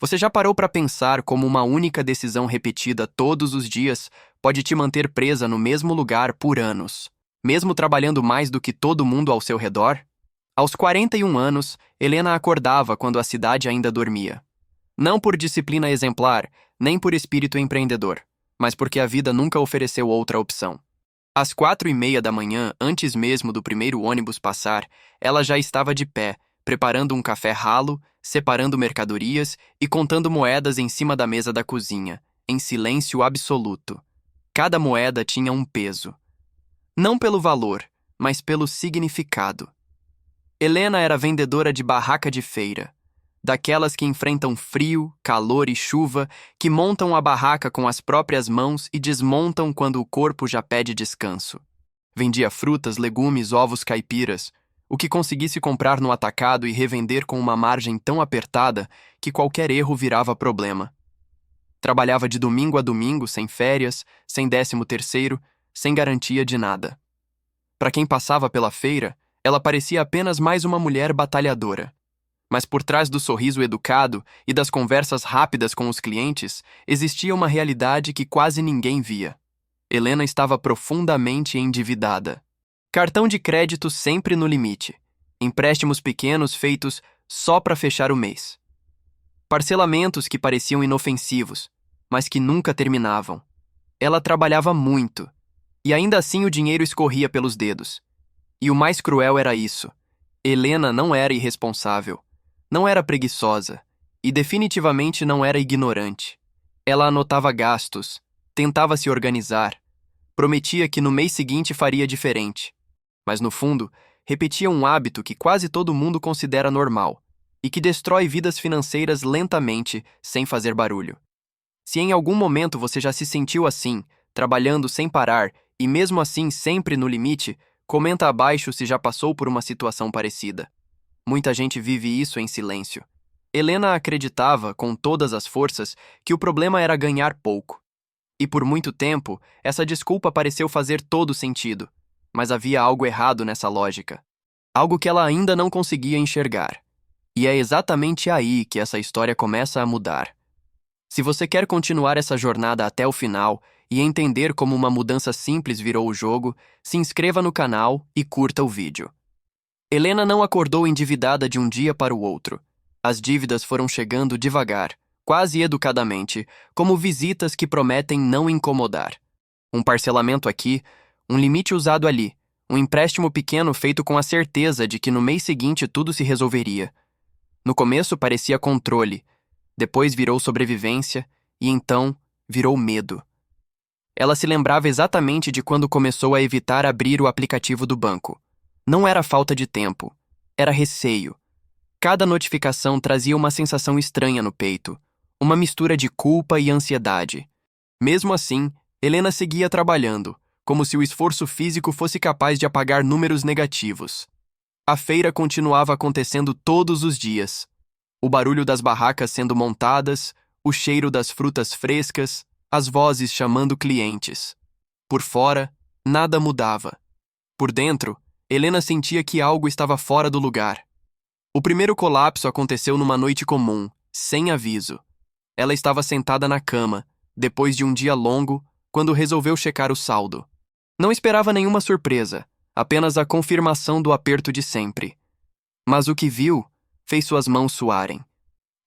Você já parou para pensar como uma única decisão repetida todos os dias pode te manter presa no mesmo lugar por anos, mesmo trabalhando mais do que todo mundo ao seu redor? Aos 41 anos, Helena acordava quando a cidade ainda dormia. Não por disciplina exemplar, nem por espírito empreendedor, mas porque a vida nunca ofereceu outra opção. Às 4:30 da manhã, antes mesmo do primeiro ônibus passar, ela já estava de pé, preparando um café ralo, separando mercadorias e contando moedas em cima da mesa da cozinha, em silêncio absoluto. Cada moeda tinha um peso. Não pelo valor, mas pelo significado. Helena era vendedora de barraca de feira, daquelas que enfrentam frio, calor e chuva, que montam a barraca com as próprias mãos e desmontam quando o corpo já pede descanso. Vendia frutas, legumes, ovos caipiras, o que conseguisse comprar no atacado e revender com uma margem tão apertada que qualquer erro virava problema. Trabalhava de domingo a domingo, sem férias, sem 13º, sem garantia de nada. Para quem passava pela feira, ela parecia apenas mais uma mulher batalhadora. Mas por trás do sorriso educado e das conversas rápidas com os clientes, existia uma realidade que quase ninguém via. Helena estava profundamente endividada. Cartão de crédito sempre no limite. Empréstimos pequenos feitos só para fechar o mês. Parcelamentos que pareciam inofensivos, mas que nunca terminavam. Ela trabalhava muito, e ainda assim o dinheiro escorria pelos dedos. E o mais cruel era isso. Helena não era irresponsável, não era preguiçosa, e definitivamente não era ignorante. Ela anotava gastos, tentava se organizar, prometia que no mês seguinte faria diferente. Mas no fundo, repetia um hábito que quase todo mundo considera normal, e que destrói vidas financeiras lentamente, sem fazer barulho. Se em algum momento você já se sentiu assim, trabalhando sem parar, e mesmo assim sempre no limite, comenta abaixo se já passou por uma situação parecida. Muita gente vive isso em silêncio. Helena acreditava, com todas as forças, que o problema era ganhar pouco. E por muito tempo, essa desculpa pareceu fazer todo sentido. Mas havia algo errado nessa lógica. Algo que ela ainda não conseguia enxergar. E é exatamente aí que essa história começa a mudar. Se você quer continuar essa jornada até o final e entender como uma mudança simples virou o jogo, se inscreva no canal e curta o vídeo. Helena não acordou endividada de um dia para o outro. As dívidas foram chegando devagar, quase educadamente, como visitas que prometem não incomodar. Um parcelamento aqui, um limite usado ali, um empréstimo pequeno feito com a certeza de que no mês seguinte tudo se resolveria. No começo parecia controle, depois virou sobrevivência e então virou medo. Ela se lembrava exatamente de quando começou a evitar abrir o aplicativo do banco. Não era falta de tempo, era receio. Cada notificação trazia uma sensação estranha no peito, uma mistura de culpa e ansiedade. Mesmo assim, Helena seguia trabalhando, como se o esforço físico fosse capaz de apagar números negativos. A feira continuava acontecendo todos os dias. O barulho das barracas sendo montadas, o cheiro das frutas frescas, as vozes chamando clientes. Por fora, nada mudava. Por dentro, Helena sentia que algo estava fora do lugar. O primeiro colapso aconteceu numa noite comum, sem aviso. Ela estava sentada na cama, depois de um dia longo, quando resolveu checar o saldo. Não esperava nenhuma surpresa, apenas a confirmação do aperto de sempre. Mas o que viu fez suas mãos suarem.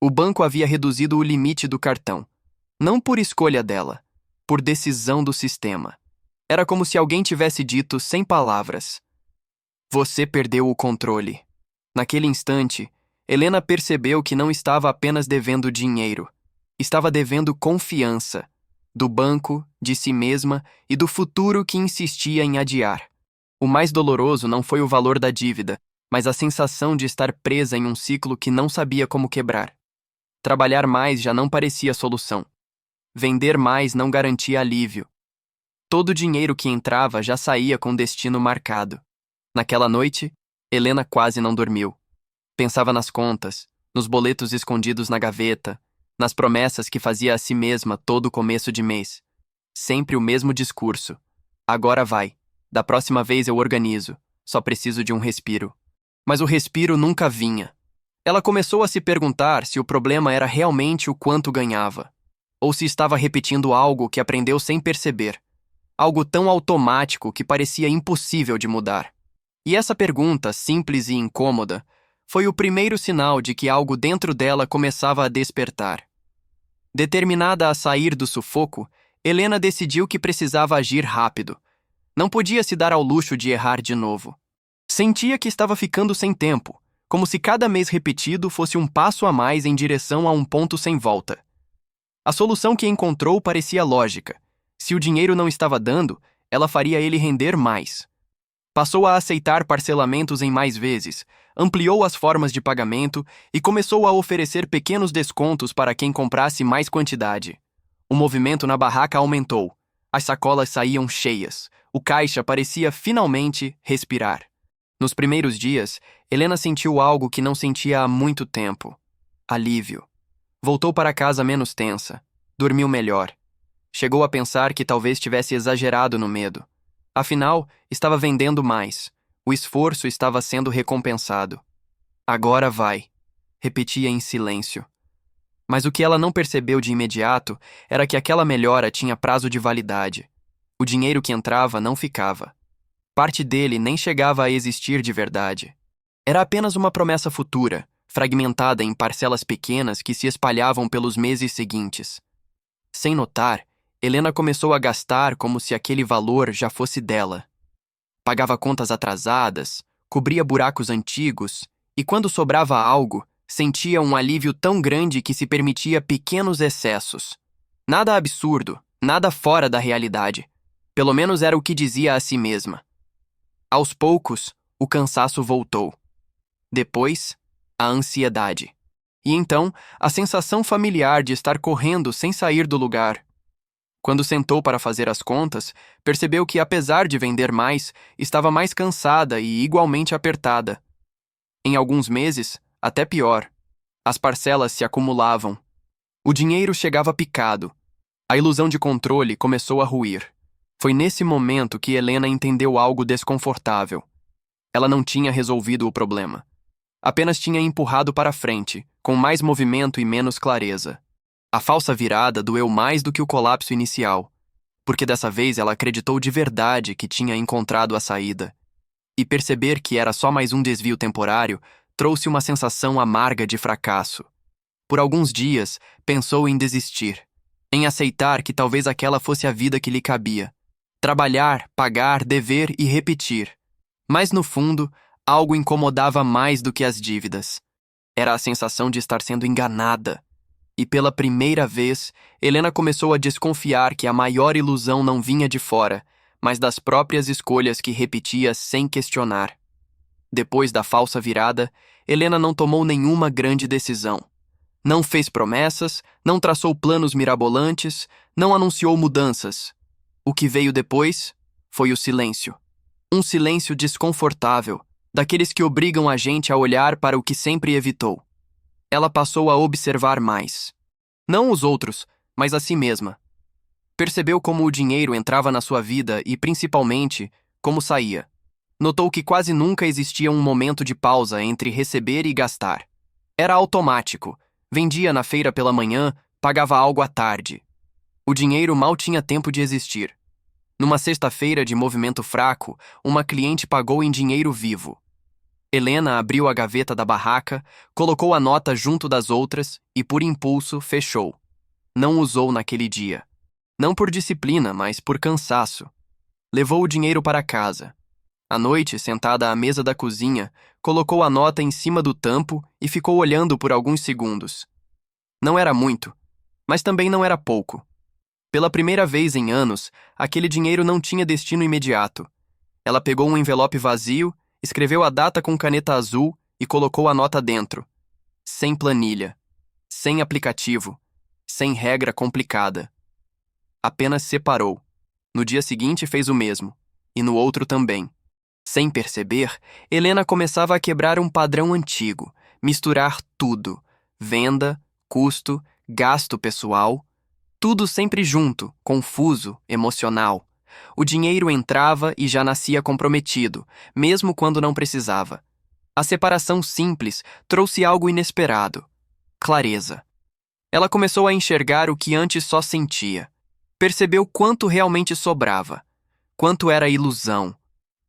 O banco havia reduzido o limite do cartão. Não por escolha dela, por decisão do sistema. Era como se alguém tivesse dito sem palavras: "Você perdeu o controle." Naquele instante, Helena percebeu que não estava apenas devendo dinheiro. Estava devendo confiança. Do banco, de si mesma e do futuro que insistia em adiar. O mais doloroso não foi o valor da dívida, mas a sensação de estar presa em um ciclo que não sabia como quebrar. Trabalhar mais já não parecia solução. Vender mais não garantia alívio. Todo o dinheiro que entrava já saía com destino marcado. Naquela noite, Helena quase não dormiu. Pensava nas contas, nos boletos escondidos na gaveta, nas promessas que fazia a si mesma todo começo de mês. Sempre o mesmo discurso. Agora vai. Da próxima vez eu organizo. Só preciso de um respiro. Mas o respiro nunca vinha. Ela começou a se perguntar se o problema era realmente o quanto ganhava, ou se estava repetindo algo que aprendeu sem perceber, algo tão automático que parecia impossível de mudar. E essa pergunta, simples e incômoda, foi o primeiro sinal de que algo dentro dela começava a despertar. Determinada a sair do sufoco, Helena decidiu que precisava agir rápido. Não podia se dar ao luxo de errar de novo. Sentia que estava ficando sem tempo, como se cada mês repetido fosse um passo a mais em direção a um ponto sem volta. A solução que encontrou parecia lógica. Se o dinheiro não estava dando, ela faria ele render mais. Passou a aceitar parcelamentos em mais vezes, ampliou as formas de pagamento e começou a oferecer pequenos descontos para quem comprasse mais quantidade. O movimento na barraca aumentou. As sacolas saíam cheias. O caixa parecia finalmente respirar. Nos primeiros dias, Helena sentiu algo que não sentia há muito tempo. Alívio. Voltou para casa menos tensa. Dormiu melhor. Chegou a pensar que talvez tivesse exagerado no medo. Afinal, estava vendendo mais. O esforço estava sendo recompensado. Agora vai, repetia em silêncio. Mas o que ela não percebeu de imediato era que aquela melhora tinha prazo de validade. O dinheiro que entrava não ficava. Parte dele nem chegava a existir de verdade. Era apenas uma promessa futura, fragmentada em parcelas pequenas que se espalhavam pelos meses seguintes. Sem notar, Helena começou a gastar como se aquele valor já fosse dela. Pagava contas atrasadas, cobria buracos antigos e, quando sobrava algo, sentia um alívio tão grande que se permitia pequenos excessos. Nada absurdo, nada fora da realidade. Pelo menos era o que dizia a si mesma. Aos poucos, o cansaço voltou. Depois, a ansiedade. E então, a sensação familiar de estar correndo sem sair do lugar. Quando sentou para fazer as contas, percebeu que, apesar de vender mais, estava mais cansada e igualmente apertada. Em alguns meses, até pior. As parcelas se acumulavam. O dinheiro chegava picado. A ilusão de controle começou a ruir. Foi nesse momento que Helena entendeu algo desconfortável. Ela não tinha resolvido o problema. Apenas tinha empurrado para frente, com mais movimento e menos clareza. A falsa virada doeu mais do que o colapso inicial, porque dessa vez ela acreditou de verdade que tinha encontrado a saída. E perceber que era só mais um desvio temporário trouxe uma sensação amarga de fracasso. Por alguns dias, pensou em desistir, em aceitar que talvez aquela fosse a vida que lhe cabia. Trabalhar, pagar, dever e repetir. Mas no fundo, algo incomodava mais do que as dívidas. Era a sensação de estar sendo enganada. E pela primeira vez, Helena começou a desconfiar que a maior ilusão não vinha de fora, mas das próprias escolhas que repetia sem questionar. Depois da falsa virada, Helena não tomou nenhuma grande decisão. Não fez promessas, não traçou planos mirabolantes, não anunciou mudanças. O que veio depois foi o silêncio. Um silêncio desconfortável, daqueles que obrigam a gente a olhar para o que sempre evitou. Ela passou a observar mais. Não os outros, mas a si mesma. Percebeu como o dinheiro entrava na sua vida e, principalmente, como saía. Notou que quase nunca existia um momento de pausa entre receber e gastar. Era automático. Vendia na feira pela manhã, pagava algo à tarde. O dinheiro mal tinha tempo de existir. Numa sexta-feira de movimento fraco, uma cliente pagou em dinheiro vivo. Helena abriu a gaveta da barraca, colocou a nota junto das outras e, por impulso, fechou. Não usou naquele dia. Não por disciplina, mas por cansaço. Levou o dinheiro para casa. À noite, sentada à mesa da cozinha, colocou a nota em cima do tampo e ficou olhando por alguns segundos. Não era muito, mas também não era pouco. Pela primeira vez em anos, aquele dinheiro não tinha destino imediato. Ela pegou um envelope vazio, escreveu a data com caneta azul e colocou a nota dentro. Sem planilha, sem aplicativo, sem regra complicada. Apenas separou. No dia seguinte fez o mesmo, e no outro também. Sem perceber, Helena começava a quebrar um padrão antigo, misturar tudo: venda, custo, gasto pessoal, tudo sempre junto, confuso, emocional. O dinheiro entrava e já nascia comprometido, mesmo quando não precisava. A separação simples trouxe algo inesperado: clareza. Ela começou a enxergar o que antes só sentia. Percebeu quanto realmente sobrava, quanto era ilusão,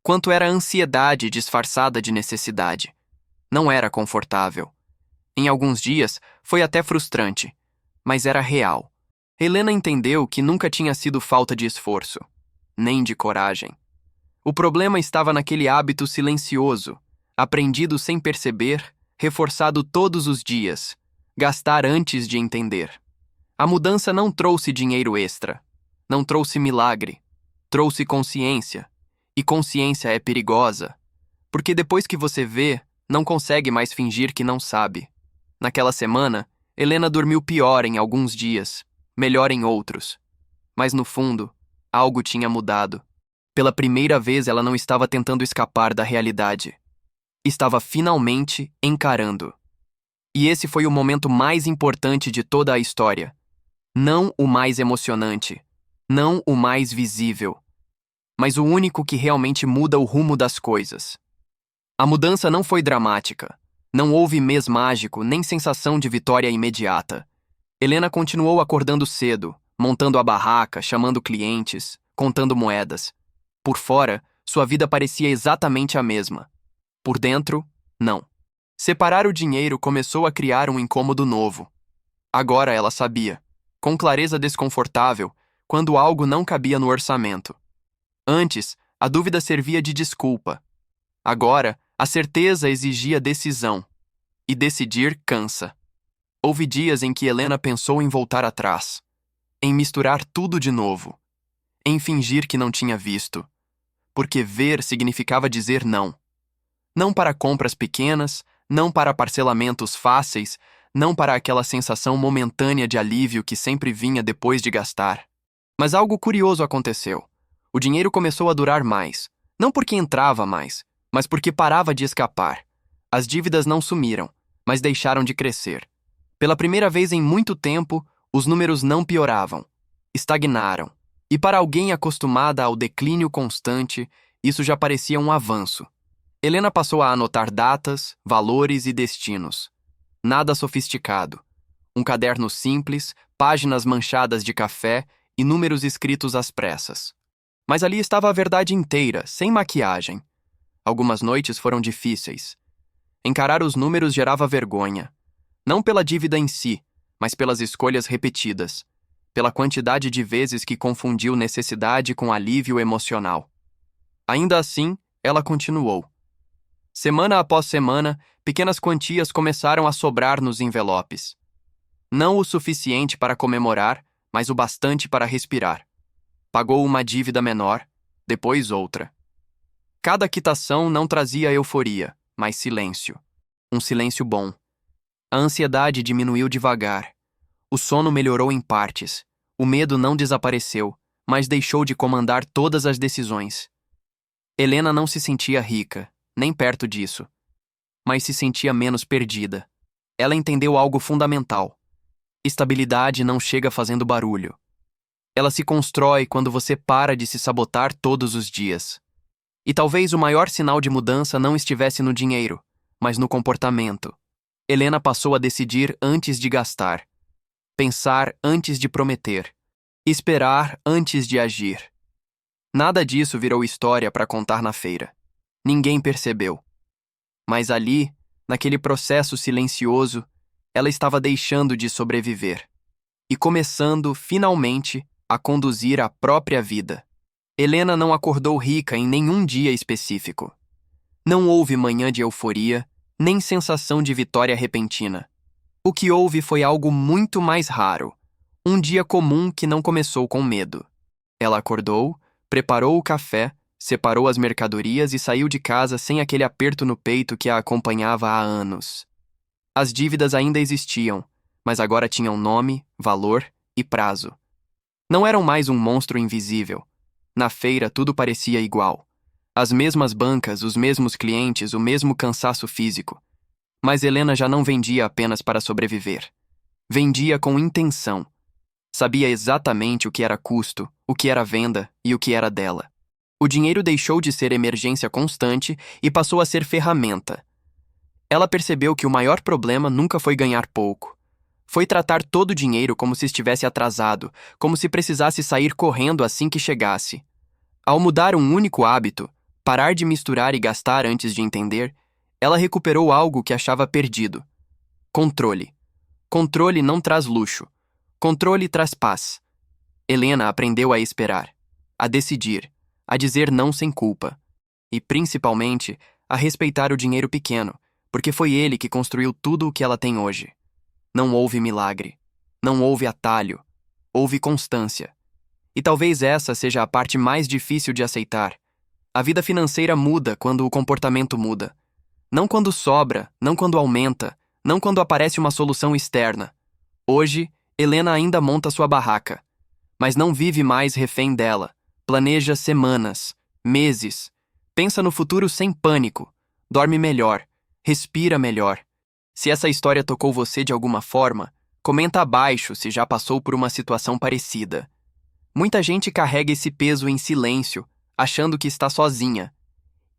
quanto era ansiedade disfarçada de necessidade. Não era confortável. Em alguns dias, foi até frustrante, mas era real. Helena entendeu que nunca tinha sido falta de esforço, nem de coragem. O problema estava naquele hábito silencioso, aprendido sem perceber, reforçado todos os dias, gastar antes de entender. A mudança não trouxe dinheiro extra, não trouxe milagre, trouxe consciência. E consciência é perigosa, porque depois que você vê, não consegue mais fingir que não sabe. Naquela semana, Helena dormiu pior em alguns dias, melhor em outros. Mas no fundo, algo tinha mudado. Pela primeira vez, ela não estava tentando escapar da realidade. Estava finalmente encarando. E esse foi o momento mais importante de toda a história. Não o mais emocionante, não o mais visível, mas o único que realmente muda o rumo das coisas. A mudança não foi dramática. Não houve mês mágico, nem sensação de vitória imediata. Helena continuou acordando cedo, montando a barraca, chamando clientes, contando moedas. Por fora, sua vida parecia exatamente a mesma. Por dentro, não. Separar o dinheiro começou a criar um incômodo novo. Agora ela sabia, com clareza desconfortável, quando algo não cabia no orçamento. Antes, a dúvida servia de desculpa. Agora, a certeza exigia decisão. E decidir cansa. Houve dias em que Helena pensou em voltar atrás, em misturar tudo de novo, em fingir que não tinha visto. Porque ver significava dizer não. Não para compras pequenas, não para parcelamentos fáceis, não para aquela sensação momentânea de alívio que sempre vinha depois de gastar. Mas algo curioso aconteceu. O dinheiro começou a durar mais, não porque entrava mais, mas porque parava de escapar. As dívidas não sumiram, mas deixaram de crescer. Pela primeira vez em muito tempo, os números não pioravam, estagnaram. E para alguém acostumada ao declínio constante, isso já parecia um avanço. Helena passou a anotar datas, valores e destinos. Nada sofisticado. Um caderno simples, páginas manchadas de café e números escritos às pressas. Mas ali estava a verdade inteira, sem maquiagem. Algumas noites foram difíceis. Encarar os números gerava vergonha. Não pela dívida em si, mas pelas escolhas repetidas. Pela quantidade de vezes que confundiu necessidade com alívio emocional. Ainda assim, ela continuou. Semana após semana, pequenas quantias começaram a sobrar nos envelopes. Não o suficiente para comemorar, mas o bastante para respirar. Pagou uma dívida menor, depois outra. Cada quitação não trazia euforia, mas silêncio. Um silêncio bom. A ansiedade diminuiu devagar. O sono melhorou em partes. O medo não desapareceu, mas deixou de comandar todas as decisões. Helena não se sentia rica, nem perto disso, mas se sentia menos perdida. Ela entendeu algo fundamental. Estabilidade não chega fazendo barulho. Ela se constrói quando você para de se sabotar todos os dias. E talvez o maior sinal de mudança não estivesse no dinheiro, mas no comportamento. Helena passou a decidir antes de gastar, pensar antes de prometer, esperar antes de agir. Nada disso virou história para contar na feira. Ninguém percebeu. Mas ali, naquele processo silencioso, ela estava deixando de sobreviver e começando, finalmente, a conduzir a própria vida. Helena não acordou rica em nenhum dia específico. Não houve manhã de euforia, nem sensação de vitória repentina. O que houve foi algo muito mais raro, um dia comum que não começou com medo. Ela acordou, preparou o café, separou as mercadorias e saiu de casa sem aquele aperto no peito que a acompanhava há anos. As dívidas ainda existiam, mas agora tinham nome, valor e prazo. Não eram mais um monstro invisível. Na feira tudo parecia igual. As mesmas bancas, os mesmos clientes, o mesmo cansaço físico. Mas Helena já não vendia apenas para sobreviver. Vendia com intenção. Sabia exatamente o que era custo, o que era venda e o que era dela. O dinheiro deixou de ser emergência constante e passou a ser ferramenta. Ela percebeu que o maior problema nunca foi ganhar pouco. Foi tratar todo o dinheiro como se estivesse atrasado, como se precisasse sair correndo assim que chegasse. Ao mudar um único hábito, parar de misturar e gastar antes de entender, ela recuperou algo que achava perdido: controle. Controle não traz luxo. Controle traz paz. Helena aprendeu a esperar, a decidir, a dizer não sem culpa. E, principalmente, a respeitar o dinheiro pequeno, porque foi ele que construiu tudo o que ela tem hoje. Não houve milagre. Não houve atalho. Houve constância. E talvez essa seja a parte mais difícil de aceitar. A vida financeira muda quando o comportamento muda. Não quando sobra, não quando aumenta, não quando aparece uma solução externa. Hoje, Helena ainda monta sua barraca, mas não vive mais refém dela. Planeja semanas, meses. Pensa no futuro sem pânico. Dorme melhor. Respira melhor. Se essa história tocou você de alguma forma, comenta abaixo se já passou por uma situação parecida. Muita gente carrega esse peso em silêncio, achando que está sozinha.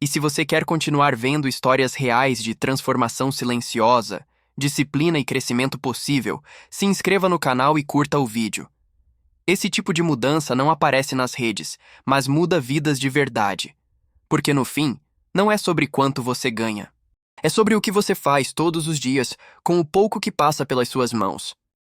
E se você quer continuar vendo histórias reais de transformação silenciosa, disciplina e crescimento possível, se inscreva no canal e curta o vídeo. Esse tipo de mudança não aparece nas redes, mas muda vidas de verdade. Porque no fim, não é sobre quanto você ganha. É sobre o que você faz todos os dias com o pouco que passa pelas suas mãos.